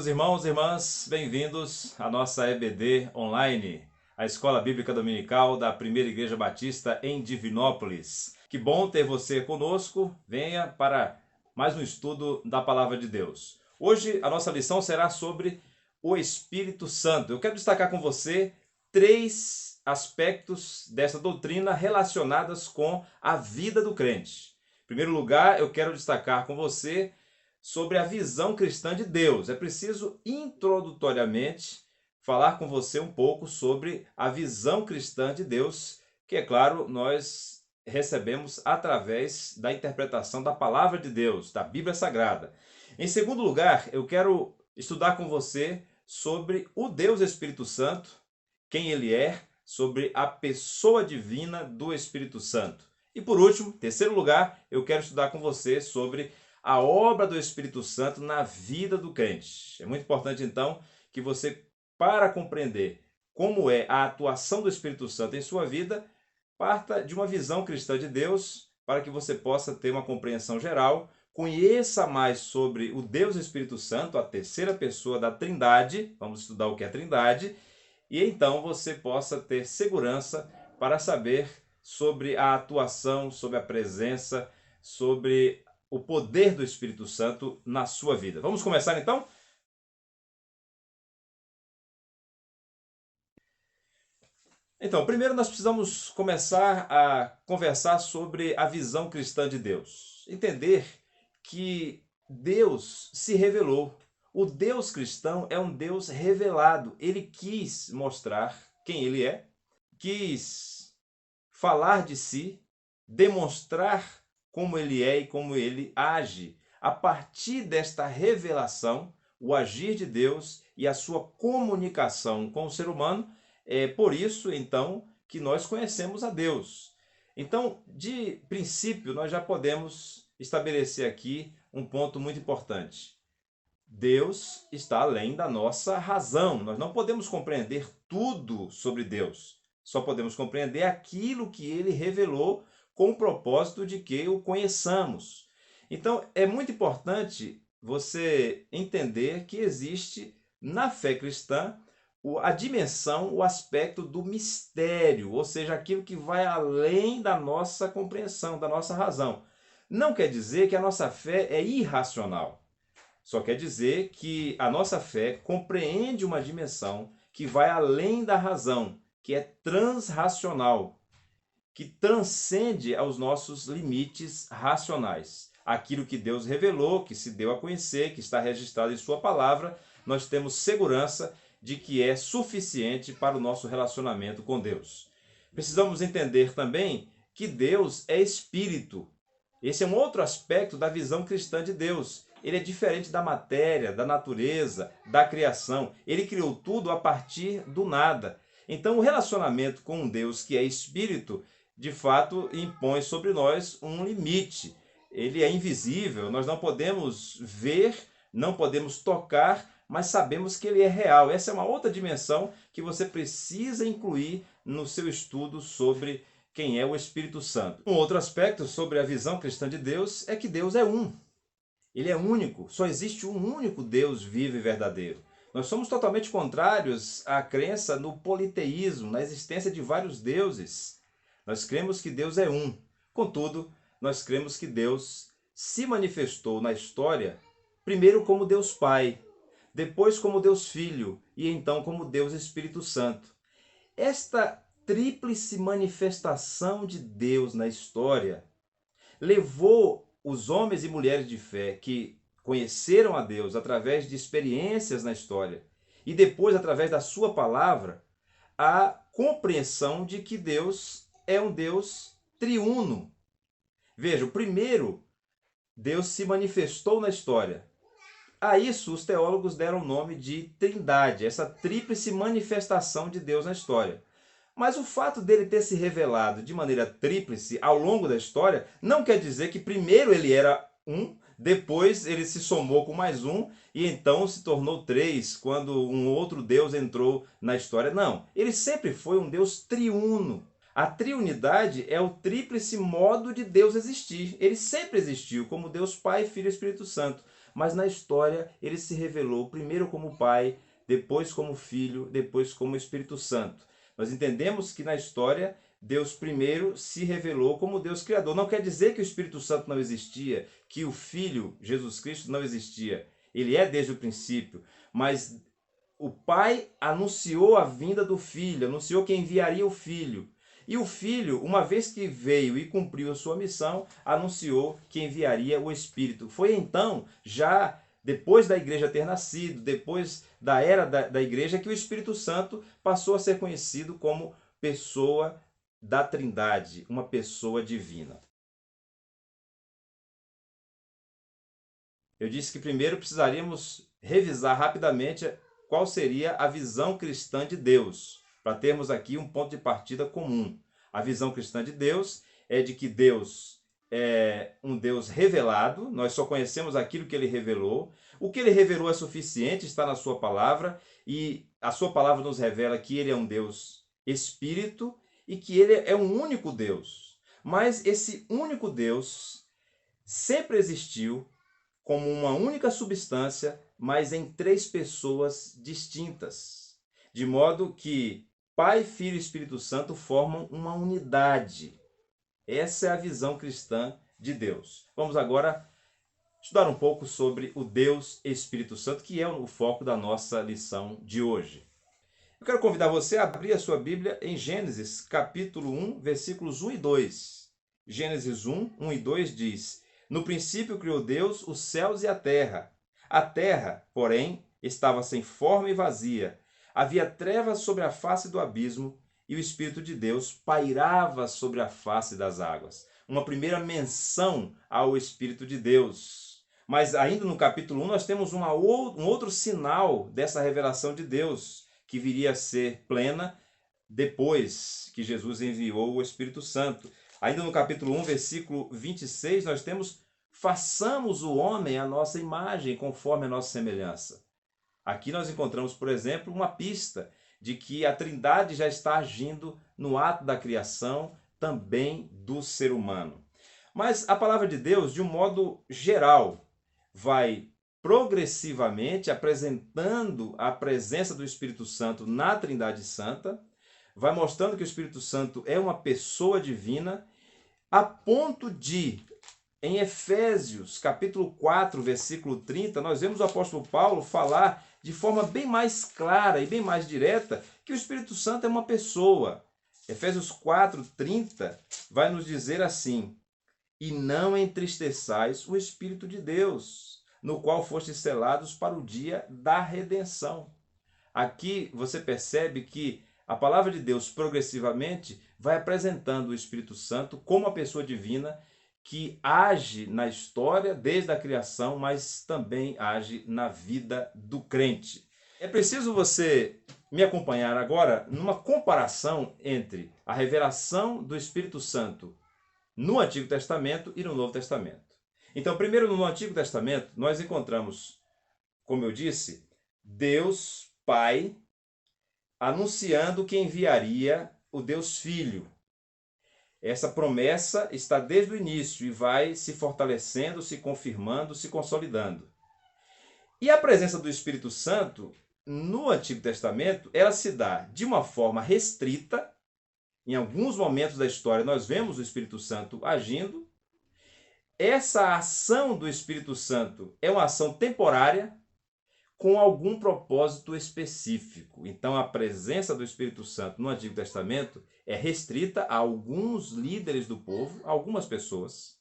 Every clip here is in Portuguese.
Queridos irmãos e irmãs, bem-vindos à nossa EBD Online, a Escola Bíblica Dominical da Primeira Igreja Batista em Divinópolis. Que bom ter você conosco. Venha para mais um estudo da Palavra de Deus. Hoje a nossa lição será sobre o Espírito Santo. Eu quero destacar com você 3 aspectos dessa doutrina relacionadas com a vida do crente. Em primeiro lugar, eu quero destacar com você sobre a visão cristã de Deus. É preciso introdutoriamente falar com você um pouco sobre a visão cristã de Deus, que, é claro, nós recebemos através da interpretação da palavra de Deus, da Bíblia Sagrada. Em segundo lugar, eu quero estudar com você sobre o Deus Espírito Santo, quem ele é, sobre a pessoa divina do Espírito Santo. E por último, terceiro lugar, eu quero estudar com você sobre a obra do Espírito Santo na vida do crente. É muito importante, então, que você, para compreender como é a atuação do Espírito Santo em sua vida, parta de uma visão cristã de Deus, para que você possa ter uma compreensão geral, conheça mais sobre o Deus Espírito Santo, a terceira pessoa da Trindade, vamos estudar o que é a Trindade, e então você possa ter segurança para saber sobre a atuação, sobre a presença, sobre o poder do Espírito Santo na sua vida. Vamos começar então? Então, primeiro nós precisamos começar a conversar sobre a visão cristã de Deus. Entender que Deus se revelou. O Deus cristão é um Deus revelado. Ele quis mostrar quem ele é, quis falar de si, demonstrar como ele é e como ele age. A partir desta revelação, o agir de Deus e a sua comunicação com o ser humano, é por isso, então, que nós conhecemos a Deus. Então, de princípio, nós já podemos estabelecer aqui um ponto muito importante. Deus está além da nossa razão. Nós não podemos compreender tudo sobre Deus. Só podemos compreender aquilo que ele revelou com o propósito de que o conheçamos. Então, é muito importante você entender que existe na fé cristã a dimensão, o aspecto do mistério, ou seja, aquilo que vai além da nossa compreensão, da nossa razão. Não quer dizer que a nossa fé é irracional. Só quer dizer que a nossa fé compreende uma dimensão que vai além da razão, que é transracional, que transcende aos nossos limites racionais. Aquilo que Deus revelou, que se deu a conhecer, que está registrado em sua palavra, nós temos segurança de que é suficiente para o nosso relacionamento com Deus. Precisamos entender também que Deus é espírito. Esse é um outro aspecto da visão cristã de Deus. Ele é diferente da matéria, da natureza, da criação. Ele criou tudo a partir do nada. Então, o relacionamento com um Deus que é espírito, de fato, impõe sobre nós um limite. Ele é invisível, nós não podemos ver, não podemos tocar, mas sabemos que ele é real. Essa é uma outra dimensão que você precisa incluir no seu estudo sobre quem é o Espírito Santo. Um outro aspecto sobre a visão cristã de Deus é que Deus é um. Ele é único. Só existe um único Deus vivo e verdadeiro. Nós somos totalmente contrários à crença no politeísmo, na existência de vários deuses. Nós cremos que Deus é um. Contudo, nós cremos que Deus se manifestou na história, primeiro como Deus Pai, depois como Deus Filho e então como Deus Espírito Santo. Esta tríplice manifestação de Deus na história levou os homens e mulheres de fé que conheceram a Deus através de experiências na história e depois através da sua palavra, a compreensão de que Deus é um Deus triuno. Veja, o primeiro, Deus se manifestou na história. A isso os teólogos deram o nome de Trindade, essa tríplice manifestação de Deus na história. Mas o fato dele ter se revelado de maneira tríplice ao longo da história não quer dizer que primeiro ele era um, depois ele se somou com mais um e então se tornou 3 quando um outro Deus entrou na história. Não, ele sempre foi um Deus triuno. A triunidade é o tríplice modo de Deus existir. Ele sempre existiu como Deus Pai, Filho e Espírito Santo. mas na história ele se revelou primeiro como Pai, depois como Filho, depois como Espírito Santo. Nós entendemos que na história Deus primeiro se revelou como Deus Criador. Não quer dizer que o Espírito Santo não existia, que o Filho, Jesus Cristo, não existia. Ele é desde o princípio, mas o Pai anunciou a vinda do Filho, anunciou que enviaria o Filho. E o Filho, uma vez que veio e cumpriu a sua missão, anunciou que enviaria o Espírito. Foi então, já depois da igreja ter nascido, depois da era da igreja, que o Espírito Santo passou a ser conhecido como pessoa da Trindade, uma pessoa divina. Eu disse que primeiro precisaríamos revisar rapidamente qual seria a visão cristã de Deus, para termos aqui um ponto de partida comum. A visão cristã de Deus é de que Deus é um Deus revelado, nós só conhecemos aquilo que ele revelou. O que ele revelou é suficiente, está na sua palavra, e a sua palavra nos revela que ele é um Deus espírito e que ele é um único Deus. Mas esse único Deus sempre existiu como uma única substância, mas em três pessoas distintas. De modo que Pai, Filho e Espírito Santo formam uma unidade. Essa é a visão cristã de Deus. Vamos agora estudar um pouco sobre o Deus Espírito Santo, que é o foco da nossa lição de hoje. Eu quero convidar você a abrir a sua Bíblia em Gênesis, capítulo 1, versículos 1 e 2. Gênesis 1, 1 e 2 diz: No princípio criou Deus os céus e a terra. A terra, porém, estava sem forma e vazia. Havia trevas sobre a face do abismo, e o Espírito de Deus pairava sobre a face das águas. Uma primeira menção ao Espírito de Deus. Mas ainda no capítulo 1 nós temos um outro sinal dessa revelação de Deus, que viria a ser plena depois que Jesus enviou o Espírito Santo. Ainda no capítulo 1, versículo 26, nós temos: façamos o homem à nossa imagem, conforme a nossa semelhança. Aqui nós encontramos, por exemplo, uma pista de que a Trindade já está agindo no ato da criação também do ser humano. Mas a palavra de Deus, de um modo geral, vai progressivamente apresentando a presença do Espírito Santo na Trindade Santa, vai mostrando que o Espírito Santo é uma pessoa divina, a ponto de, em Efésios, capítulo 4, versículo 30, nós vemos o apóstolo Paulo falar de forma bem mais clara e bem mais direta que o Espírito Santo é uma pessoa. Efésios 4, 30 vai nos dizer assim: e não entristeçais o Espírito de Deus, no qual fostes selados para o dia da redenção. Aqui você percebe que a palavra de Deus progressivamente vai apresentando o Espírito Santo como a pessoa divina que age na história desde a criação, mas também age na vida do crente. É preciso você me acompanhar agora numa comparação entre a revelação do Espírito Santo no Antigo Testamento e no Novo Testamento. Então, primeiro, no Antigo Testamento, nós encontramos, como eu disse, Deus Pai anunciando que enviaria o Deus Filho. Essa promessa está desde o início e vai se fortalecendo, se confirmando, se consolidando. E a presença do Espírito Santo no Antigo Testamento, ela se dá de uma forma restrita. Em alguns momentos da história nós vemos o Espírito Santo agindo. Essa ação do Espírito Santo é uma ação temporária com algum propósito específico. Então a presença do Espírito Santo no Antigo Testamento é restrita a alguns líderes do povo, algumas pessoas,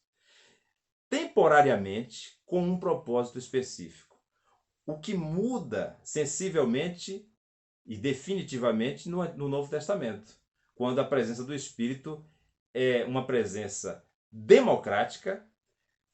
temporariamente com um propósito específico. O que muda sensivelmente e definitivamente no Novo Testamento, quando a presença do Espírito é uma presença democrática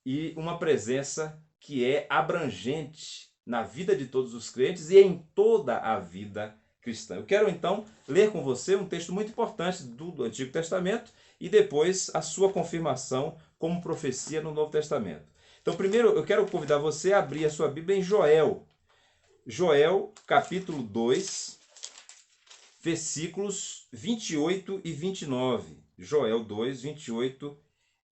e uma presença que é abrangente na vida de todos os crentes e em toda a vida cristã. Eu quero então ler com você um texto muito importante do Antigo Testamento e depois a sua confirmação como profecia no Novo Testamento. Então, primeiro eu quero convidar você a abrir a sua Bíblia em Joel. Joel, capítulo 2, versículos 28 e 29. Joel 2, 28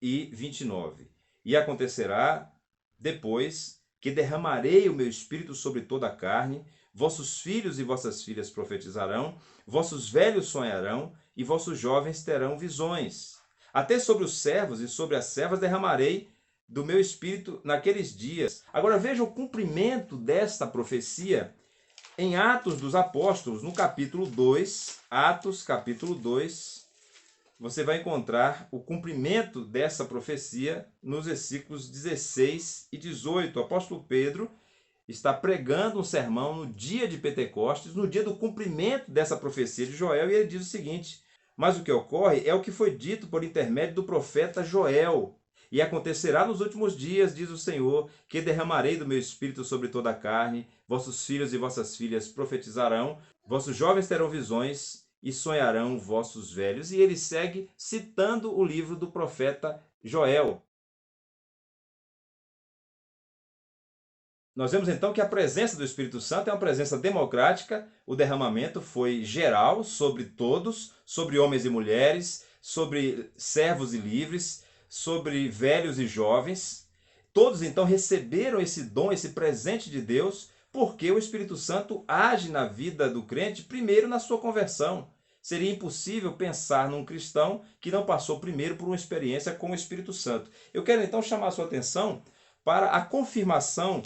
e 29. E acontecerá depois que derramarei o meu espírito sobre toda a carne, vossos filhos e vossas filhas profetizarão, vossos velhos sonharão, e vossos jovens terão visões. Até sobre os servos e sobre as servas derramarei do meu espírito naqueles dias. Agora veja o cumprimento desta profecia em Atos dos Apóstolos, no capítulo 2, Atos capítulo 2, você vai encontrar o cumprimento dessa profecia nos versículos 16 e 18. O apóstolo Pedro está pregando um sermão no dia de Pentecostes, no dia do cumprimento dessa profecia de Joel, e ele diz o seguinte: mas o que ocorre é o que foi dito por intermédio do profeta Joel. E acontecerá nos últimos dias, diz o Senhor, que derramarei do meu espírito sobre toda a carne, vossos filhos e vossas filhas profetizarão, vossos jovens terão visões e sonharão vossos velhos. E ele segue citando o livro do profeta Joel. Nós vemos então que a presença do Espírito Santo é uma presença democrática, o derramamento foi geral sobre todos, sobre homens e mulheres, sobre servos e livres, sobre velhos e jovens. Todos então receberam esse dom, esse presente de Deus, porque o Espírito Santo age na vida do crente primeiro na sua conversão. Seria impossível pensar num cristão que não passou primeiro por uma experiência com o Espírito Santo. Eu quero então chamar a sua atenção para a confirmação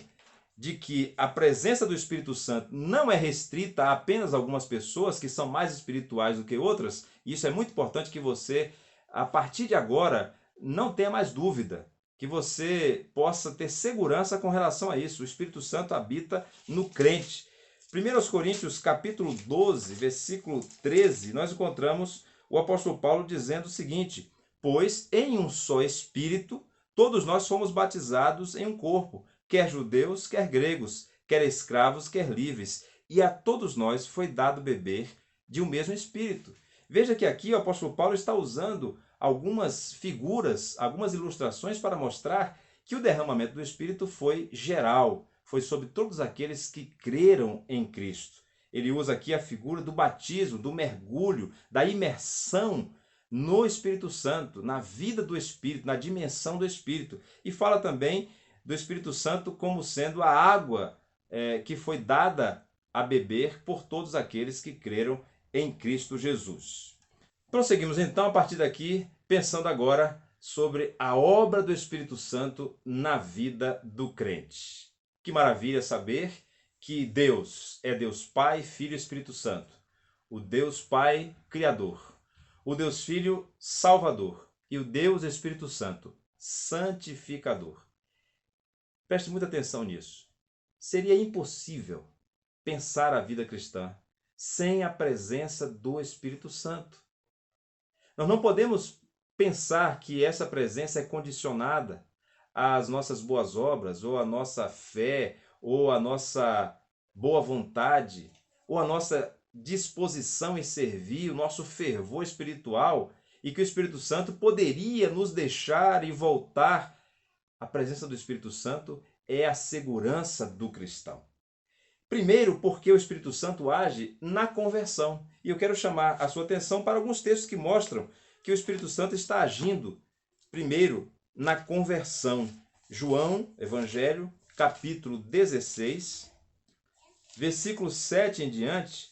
de que a presença do Espírito Santo não é restrita a apenas algumas pessoas que são mais espirituais do que outras. E isso é muito importante que você, a partir de agora, não tenha mais dúvida, que você possa ter segurança com relação a isso. O Espírito Santo habita no crente. 1 Coríntios capítulo 12, versículo 13, nós encontramos o apóstolo Paulo dizendo o seguinte: pois em um só Espírito todos nós fomos batizados em um corpo, quer judeus, quer gregos, quer escravos, quer livres, e a todos nós foi dado beber de um mesmo Espírito. Veja que aqui o apóstolo Paulo está usando algumas figuras, algumas ilustrações para mostrar que o derramamento do Espírito foi geral, foi sobre todos aqueles que creram em Cristo. Ele usa aqui a figura do batismo, do mergulho, da imersão no Espírito Santo, na vida do Espírito, na dimensão do Espírito. E fala também do Espírito Santo como sendo a água que foi dada a beber por todos aqueles que creram em Cristo Jesus. Prosseguimos então a partir daqui, pensando agora sobre a obra do Espírito Santo na vida do crente. Que maravilha saber que Deus é Deus Pai, Filho e Espírito Santo. O Deus Pai Criador, o Deus Filho Salvador e o Deus Espírito Santo Santificador. Preste muita atenção nisso. Seria impossível pensar a vida cristã sem a presença do Espírito Santo. Nós não podemos pensar que essa presença é condicionada às nossas boas obras, ou à nossa fé, ou à nossa boa vontade, ou à nossa disposição em servir, o nosso fervor espiritual, e que o Espírito Santo poderia nos deixar e voltar. A presença do Espírito Santo é a segurança do cristão. Primeiro, porque o Espírito Santo age na conversão. E eu quero chamar a sua atenção para alguns textos que mostram que o Espírito Santo está agindo, primeiro, na conversão. João, Evangelho, capítulo 16, versículo 7 em diante,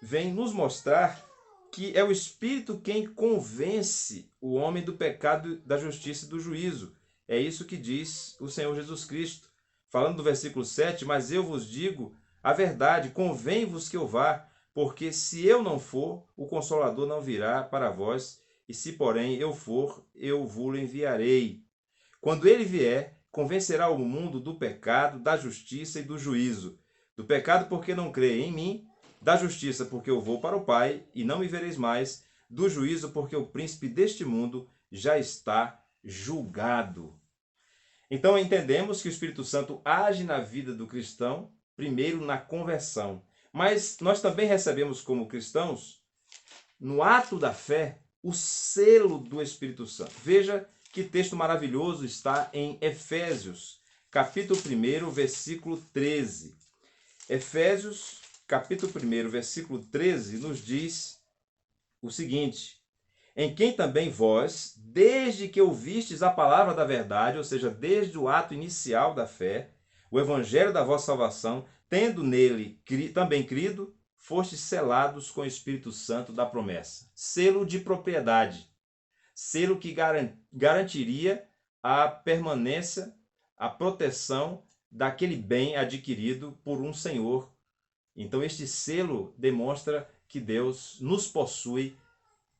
vem nos mostrar que é o Espírito quem convence o homem do pecado, da justiça e do juízo. É isso que diz o Senhor Jesus Cristo. Falando do versículo 7, mas eu vos digo a verdade, convém-vos que eu vá, porque se eu não for, o Consolador não virá para vós, e se porém eu for, eu vos enviarei. Quando ele vier, convencerá o mundo do pecado, da justiça e do juízo. Do pecado porque não crê em mim, da justiça porque eu vou para o Pai e não me vereis mais, do juízo porque o príncipe deste mundo já está julgado. Então entendemos que o Espírito Santo age na vida do cristão, primeiro na conversão. Mas nós também recebemos como cristãos, no ato da fé, o selo do Espírito Santo. Veja que texto maravilhoso está em Efésios, capítulo 1, versículo 13. Efésios, capítulo 1, versículo 13, nos diz o seguinte: em quem também vós, desde que ouvistes a palavra da verdade, ou seja, desde o ato inicial da fé, o evangelho da vossa salvação, tendo nele também crido, fostes selados com o Espírito Santo da promessa. Selo de propriedade. Selo que garantiria a permanência, a proteção daquele bem adquirido por um senhor. Então este selo demonstra que Deus nos possui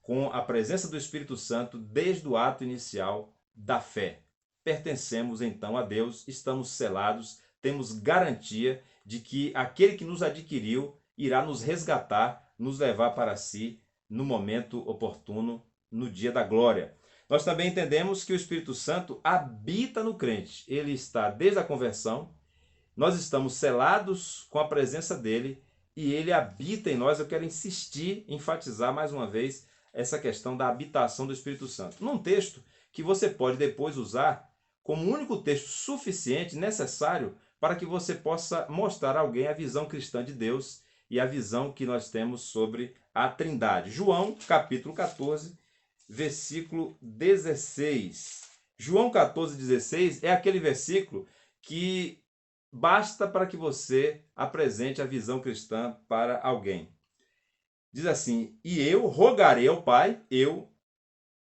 com a presença do Espírito Santo desde o ato inicial da fé. Pertencemos então a Deus, estamos selados, temos garantia de que aquele que nos adquiriu irá nos resgatar, nos levar para si no momento oportuno, no dia da glória. Nós também entendemos que o Espírito Santo habita no crente. Ele está desde a conversão, nós estamos selados com a presença dele e ele habita em nós. Eu quero insistir, enfatizar mais uma vez essa questão da habitação do Espírito Santo. Num texto que você pode depois usar como único texto suficiente, necessário, para que você possa mostrar a alguém a visão cristã de Deus e a visão que nós temos sobre a Trindade. João, capítulo 14, versículo 16. João 14, 16 é aquele versículo que basta para que você apresente a visão cristã para alguém. Diz assim: e eu rogarei ao Pai, eu,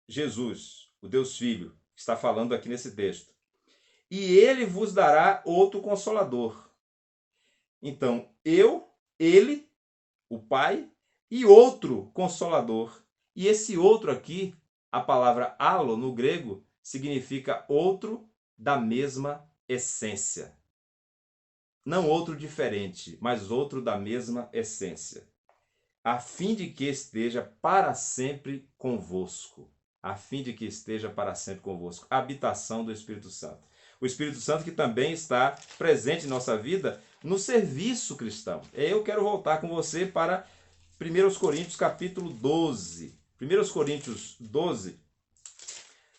Jesus, o Deus Filho, está falando aqui nesse texto, e ele vos dará outro consolador. Então, ele, o Pai, e outro consolador. E esse outro aqui, a palavra allo no grego, significa outro da mesma essência. Não outro diferente, mas outro da mesma essência. A fim de que esteja para sempre convosco. A fim de que esteja para sempre convosco. A habitação do Espírito Santo. O Espírito Santo que também está presente em nossa vida no serviço cristão. Eu quero voltar com você para 1 Coríntios capítulo 12. 1 Coríntios 12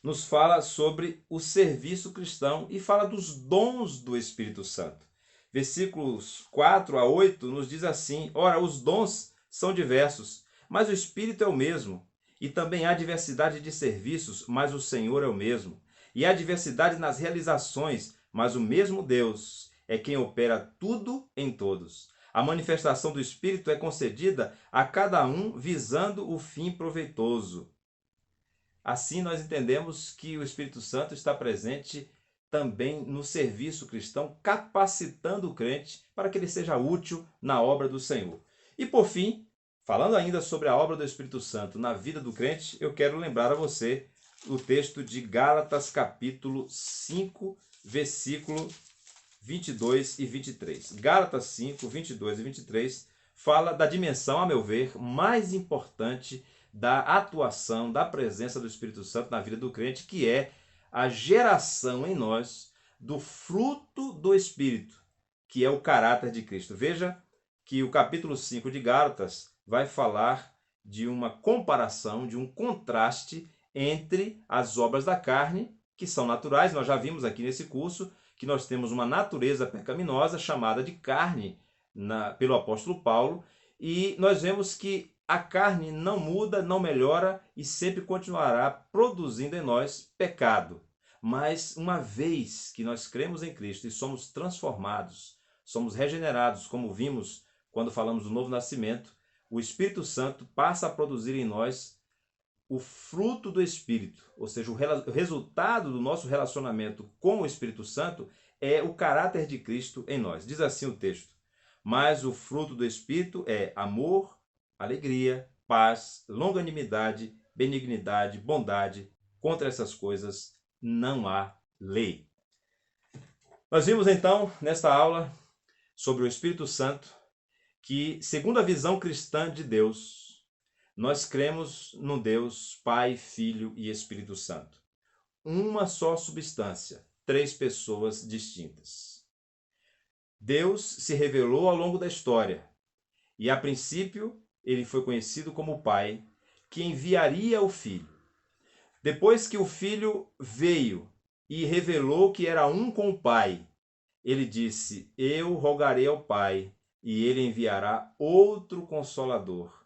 nos fala sobre o serviço cristão e fala dos dons do Espírito Santo. Versículos 4 a 8 nos diz assim: ora, os dons são diversos, mas o Espírito é o mesmo. E também há diversidade de serviços, mas o Senhor é o mesmo. E há diversidade nas realizações, mas o mesmo Deus é quem opera tudo em todos. A manifestação do Espírito é concedida a cada um visando o fim proveitoso. Assim nós entendemos que o Espírito Santo está presente também no serviço cristão, capacitando o crente para que ele seja útil na obra do Senhor. E por fim, falando ainda sobre a obra do Espírito Santo na vida do crente, eu quero lembrar a você o texto de Gálatas capítulo 5, versículo 22 e 23. Gálatas 5, 22 e 23 fala da dimensão, a meu ver, mais importante da atuação, da presença do Espírito Santo na vida do crente, que é a geração em nós do fruto do Espírito, que é o caráter de Cristo. Veja que o capítulo 5 de Gálatas vai falar de uma comparação, de um contraste entre as obras da carne, que são naturais. Nós já vimos aqui nesse curso que nós temos uma natureza pecaminosa chamada de carne pelo apóstolo Paulo, e nós vemos que a carne não muda, não melhora e sempre continuará produzindo em nós pecado. Mas uma vez que nós cremos em Cristo e somos transformados, somos regenerados, como vimos quando falamos do novo nascimento, o Espírito Santo passa a produzir em nós o fruto do Espírito, ou seja, o resultado do nosso relacionamento com o Espírito Santo é o caráter de Cristo em nós. Diz assim o texto: mas o fruto do Espírito é amor, alegria, paz, longanimidade, benignidade, bondade. Contra essas coisas não há lei. Nós vimos então, nesta aula, sobre o Espírito Santo, que, segundo a visão cristã de Deus, nós cremos no Deus Pai, Filho e Espírito Santo. Uma só substância, três pessoas distintas. Deus se revelou ao longo da história e, a princípio, ele foi conhecido como o Pai, que enviaria o Filho. Depois que o Filho veio e revelou que era um com o Pai, ele disse: eu rogarei ao Pai, e ele enviará outro Consolador,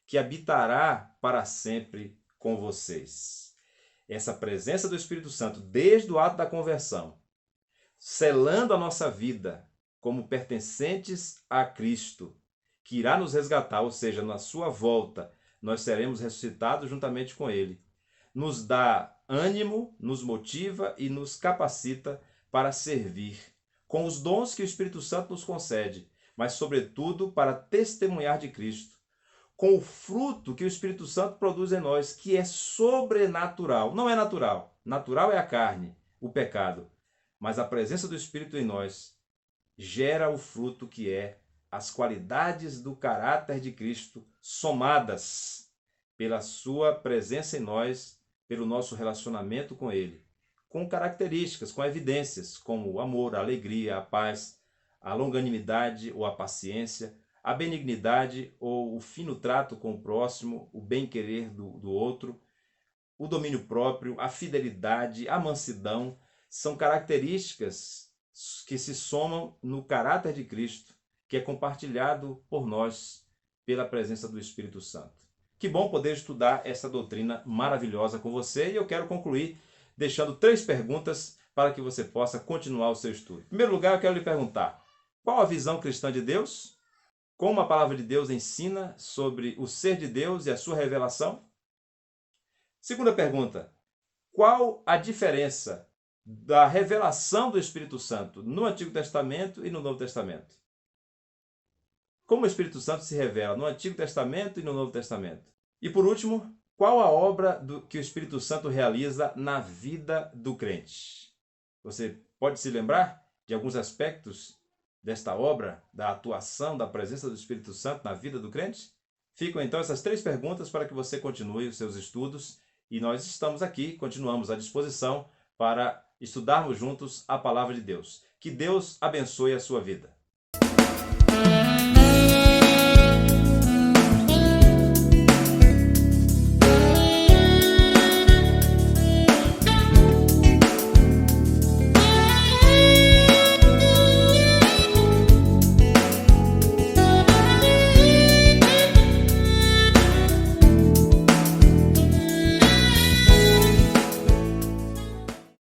que habitará para sempre com vocês. Essa presença do Espírito Santo, desde o ato da conversão, selando a nossa vida como pertencentes a Cristo, que irá nos resgatar, ou seja, na sua volta, nós seremos ressuscitados juntamente com Ele. Nos dá ânimo, nos motiva e nos capacita para servir, com os dons que o Espírito Santo nos concede, mas, sobretudo, para testemunhar de Cristo, com o fruto que o Espírito Santo produz em nós, que é sobrenatural. Não é natural. Natural é a carne, o pecado. Mas a presença do Espírito em nós gera o fruto que é as qualidades do caráter de Cristo somadas pela sua presença em nós, pelo nosso relacionamento com Ele, com características, com evidências, como o amor, a alegria, a paz, a longanimidade ou a paciência, a benignidade ou o fino trato com o próximo, o bem-querer do outro, o domínio próprio, a fidelidade, a mansidão, são características que se somam no caráter de Cristo, que é compartilhado por nós pela presença do Espírito Santo. Que bom poder estudar essa doutrina maravilhosa com você, e eu quero concluir deixando 3 perguntas para que você possa continuar o seu estudo. Em primeiro lugar, eu quero lhe perguntar: qual a visão cristã de Deus? Como a palavra de Deus ensina sobre o ser de Deus e a sua revelação? Segunda pergunta: qual a diferença da revelação do Espírito Santo no Antigo Testamento e no Novo Testamento? Como o Espírito Santo se revela no Antigo Testamento e no Novo Testamento? E por último, qual a obra que o Espírito Santo realiza na vida do crente? Você pode se lembrar de alguns aspectos desta obra, da atuação, da presença do Espírito Santo na vida do crente? Ficam então essas 3 perguntas para que você continue os seus estudos, e nós estamos aqui, continuamos à disposição para estudarmos juntos a palavra de Deus. Que Deus abençoe a sua vida.